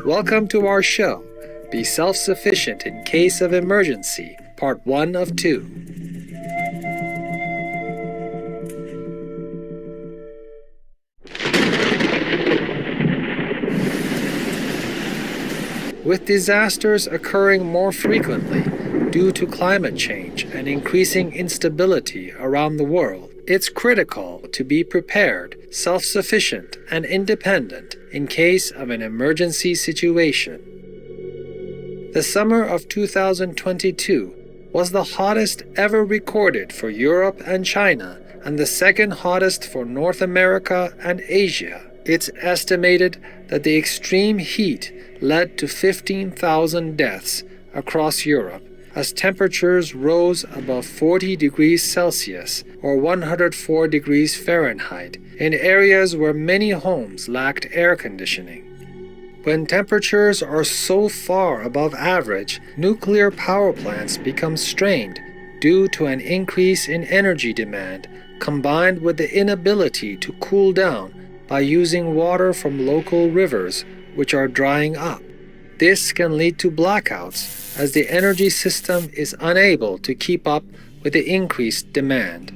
Welcome to our show, Be Self-Sufficient in Case of Emergency, Part 1 of 2. With disasters occurring more frequently due to climate change and increasing instability around the world, it's critical to be prepared, self-sufficient, and independent in case of an emergency situation. The summer of 2022 was the hottest ever recorded for Europe and China, and the second hottest for North America and Asia. It's estimated that the extreme heat led to 15,000 deaths across Europe as temperatures rose above 40 degrees Celsius or 104 degrees Fahrenheit in areas where many homes lacked air conditioning. When temperatures are so far above average, nuclear power plants become strained due to an increase in energy demand combined with the inability to cool down by using water from local rivers which are drying up. This can lead to blackouts as the energy system is unable to keep up with the increased demand.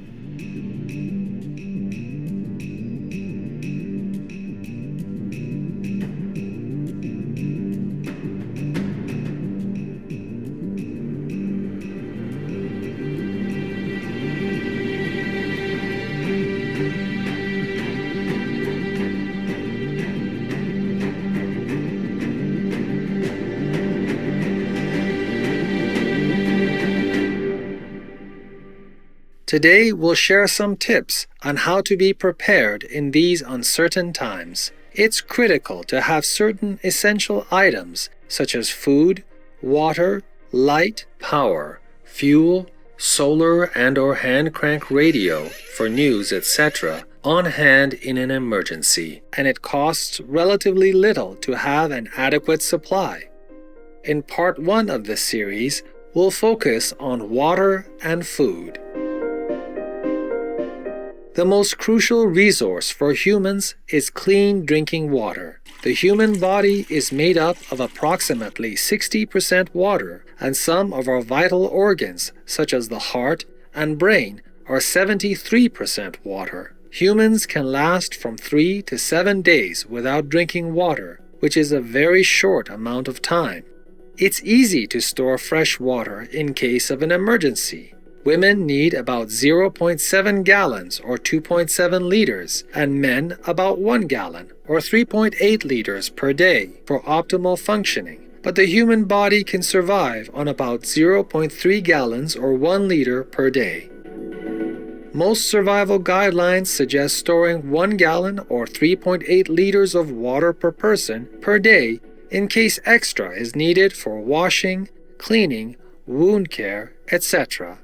Today, we'll share some tips on how to be prepared in these uncertain times. It's critical to have certain essential items such as food, water, light, power, fuel, solar and/or hand crank radio for news, etc. on hand in an emergency, and it costs relatively little to have an adequate supply. In Part 1 of this series, we'll focus on water and food. The most crucial resource for humans is clean drinking water. The human body is made up of approximately 60% water, and some of our vital organs, such as the heart and brain, are 73% water. Humans can last from 3 to 7 days without drinking water, which is a very short amount of time. It's easy to store fresh water in case of an emergency. Women need about 0.7 gallons or 2.7 liters, and men about 1 gallon or 3.8 liters per day for optimal functioning. But the human body can survive on about 0.3 gallons or 1 liter per day. Most survival guidelines suggest storing 1 gallon or 3.8 liters of water per person per day in case extra is needed for washing, cleaning, wound care, etc.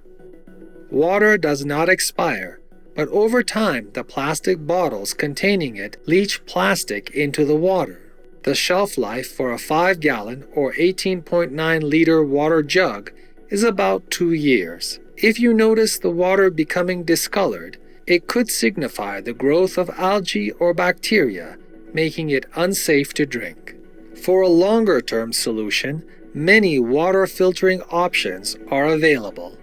Water does not expire, but over time the plastic bottles containing it leach plastic into the water. The shelf life for a 5-gallon or 18.9-liter water jug is about 2 years. If you notice the water becoming discolored, it could signify the growth of algae or bacteria, making it unsafe to drink. For a longer-term solution, many water filtering options are available.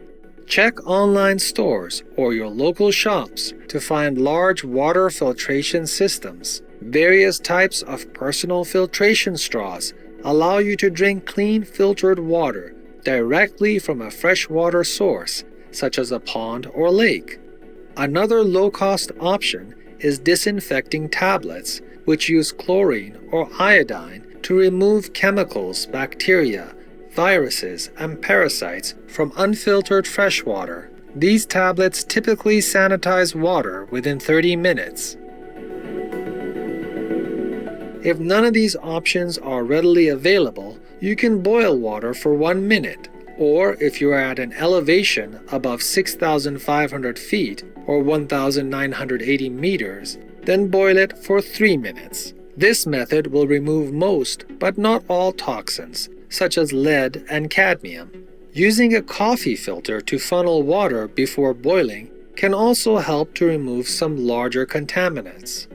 Check online stores or your local shops to find large water filtration systems. Various types of personal filtration straws allow you to drink clean filtered water directly from a freshwater source, such as a pond or lake. Another low-cost option is disinfecting tablets, which use chlorine or iodine to remove chemicals, bacteria, viruses, and parasites from unfiltered freshwater. These tablets typically sanitize water within 30 minutes. If none of these options are readily available, you can boil water for 1 minute, or if you are at an elevation above 6,500 feet or 1,980 meters, then boil it for 3 minutes. This method will remove most, but not all toxins, such as lead and cadmium. Using a coffee filter to funnel water before boiling can also help to remove some larger contaminants.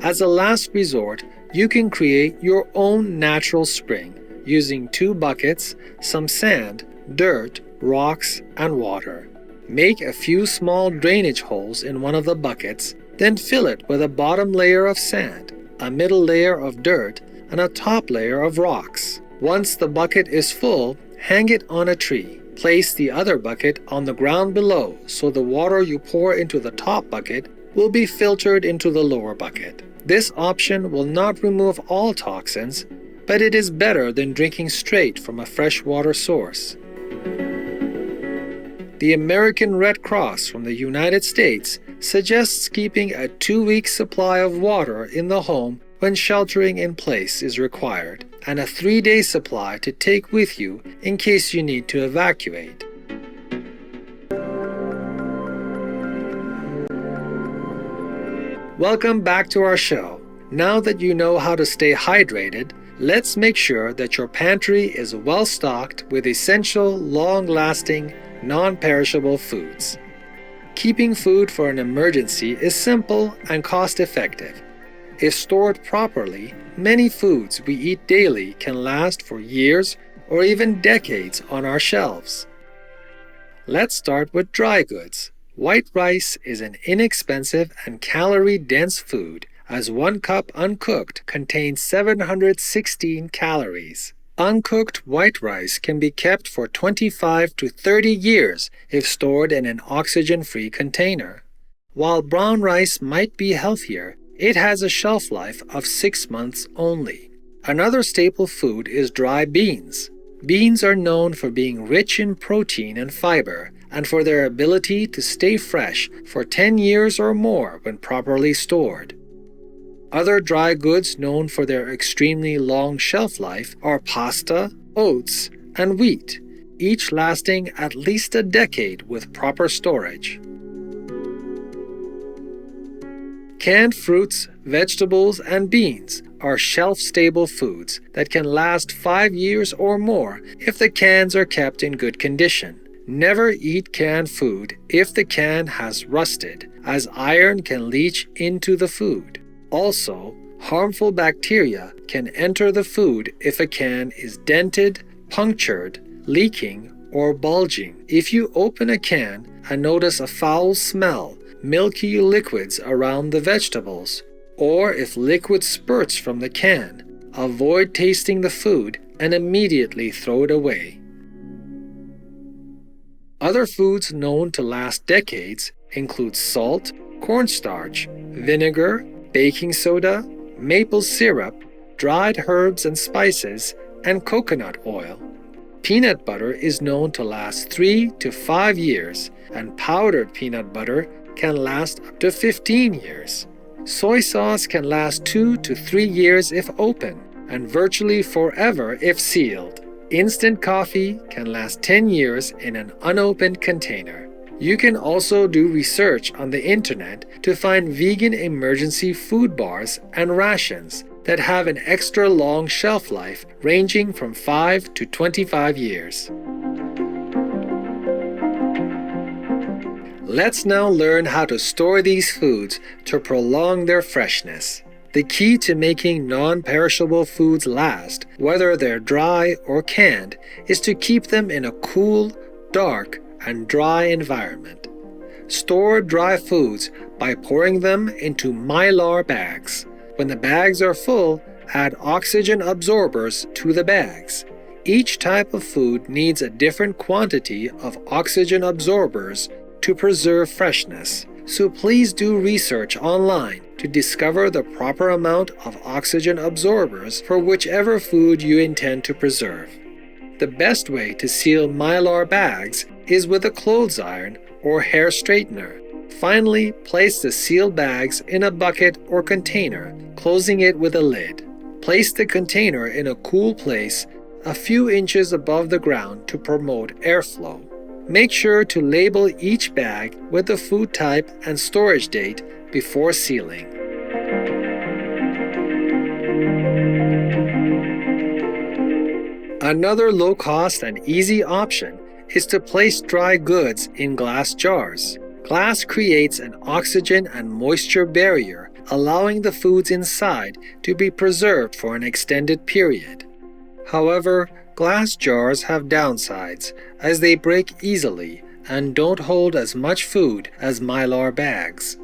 As a last resort, you can create your own natural spring using 2 buckets, some sand, dirt, rocks, and water. Make a few small drainage holes in one of the buckets, then fill it with a bottom layer of sand, a middle layer of dirt, and a top layer of rocks. Once the bucket is full, hang it on a tree. Place the other bucket on the ground below so the water you pour into the top bucket will be filtered into the lower bucket. This option will not remove all toxins, but it is better than drinking straight from a freshwater source. The American Red Cross from the United States suggests keeping a 2-week supply of water in the home when sheltering in place is required, and a 3-day supply to take with you in case you need to evacuate. Welcome back to our show. Now that you know how to stay hydrated, let's make sure that your pantry is well stocked with essential, long-lasting, non-perishable foods. Keeping food for an emergency is simple and cost-effective. If stored properly, many foods we eat daily can last for years or even decades on our shelves. Let's start with dry goods. White rice is an inexpensive and calorie-dense food, as 1 cup uncooked contains 716 calories. Uncooked white rice can be kept for 25 to 30 years if stored in an oxygen-free container. While brown rice might be healthier, it has a shelf life of 6 months only. Another staple food is dry beans. Beans are known for being rich in protein and fiber, and for their ability to stay fresh for 10 years or more when properly stored. Other dry goods known for their extremely long shelf life are pasta, oats, and wheat, each lasting at least a decade with proper storage. Canned fruits, vegetables, and beans are shelf-stable foods that can last 5 years or more if the cans are kept in good condition. Never eat canned food if the can has rusted, as iron can leach into the food. Also, harmful bacteria can enter the food if a can is dented, punctured, leaking, or bulging. If you open a can and notice a foul smell, milky liquids around the vegetables, or if liquid spurts from the can, avoid tasting the food and immediately throw it away. Other foods known to last decades include salt, cornstarch, vinegar, baking soda, maple syrup, dried herbs and spices, and coconut oil. Peanut butter is known to last 3 to 5 years, and powdered peanut butter can last up to 15 years. Soy sauce can last 2 to 3 years if open, and virtually forever if sealed. Instant coffee can last 10 years in an unopened container. You can also do research on the internet to find vegan emergency food bars and rations that have an extra long shelf life ranging from 5 to 25 years. Let's now learn how to store these foods to prolong their freshness. The key to making non-perishable foods last, whether they're dry or canned, is to keep them in a cool, dark, and dry environment. Store dry foods by pouring them into Mylar bags. When the bags are full, add oxygen absorbers to the bags. Each type of food needs a different quantity of oxygen absorbers to preserve freshness, so please do research online to discover the proper amount of oxygen absorbers for whichever food you intend to preserve. The best way to seal Mylar bags is with a clothes iron or hair straightener. Finally, place the sealed bags in a bucket or container, closing it with a lid. Place the container in a cool place a few inches above the ground to promote airflow. Make sure to label each bag with the food type and storage date before sealing. Another low-cost and easy option is to place dry goods in glass jars. Glass creates an oxygen and moisture barrier, allowing the foods inside to be preserved for an extended period. However, glass jars have downsides as they break easily and don't hold as much food as Mylar bags.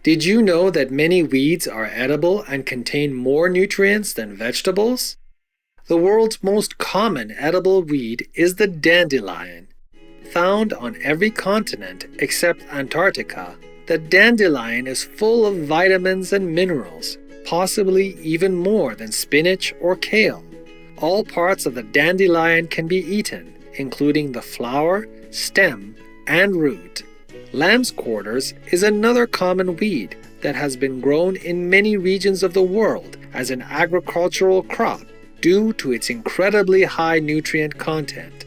Did you know that many weeds are edible and contain more nutrients than vegetables? The world's most common edible weed is the dandelion. Found on every continent except Antarctica, the dandelion is full of vitamins and minerals, possibly even more than spinach or kale. All parts of the dandelion can be eaten, including the flower, stem, and root. Lamb's quarters is another common weed that has been grown in many regions of the world as an agricultural crop due to its incredibly high nutrient content.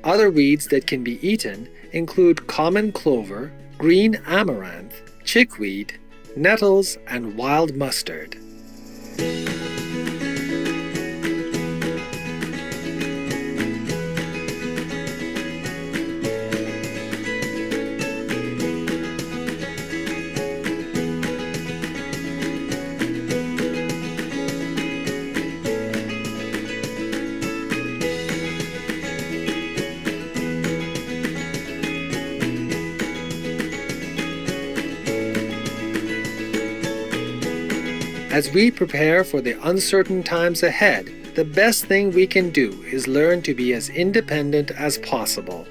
Other weeds that can be eaten include common clover, green amaranth, chickweed, nettles, and wild mustard. As we prepare for the uncertain times ahead, the best thing we can do is learn to be as independent as possible.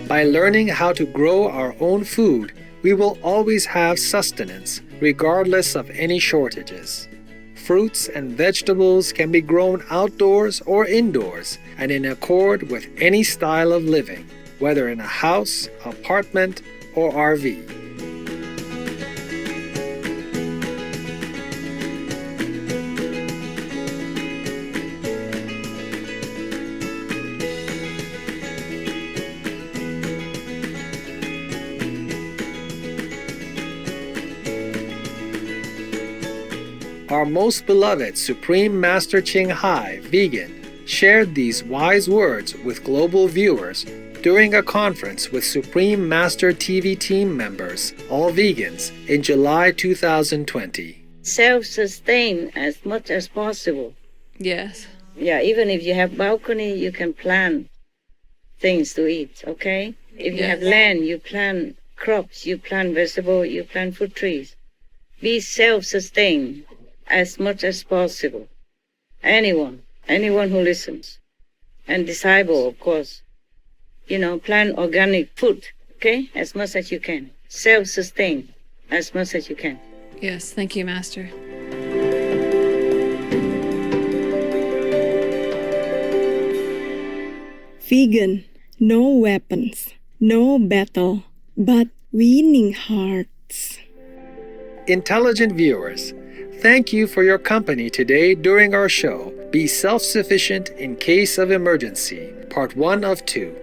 By learning how to grow our own food, we will always have sustenance, regardless of any shortages. Fruits and vegetables can be grown outdoors or indoors and in accord with any style of living, whether in a house, apartment, or RV. Our most beloved Supreme Master Ching Hai, vegan, shared these wise words with global viewers during a conference with Supreme Master TV team members, all vegans, in July 2020. Self-sustain as much as possible. Yes. Yeah, even if you have balcony, you can plant things to eat, okay? If you have land, you plant crops, you plant vegetables, you plant fruit trees. Be self-sustained as much as possible. Anyone who listens. And disciple, of course. Plant organic food, okay? As much as you can. Self-sustain as much as you can. Yes, thank you, Master. Vegan, no weapons, no battle, but winning hearts. Intelligent viewers, thank you for your company today during our show, Be Self-Sufficient in Case of Emergency, Part 1 of 2.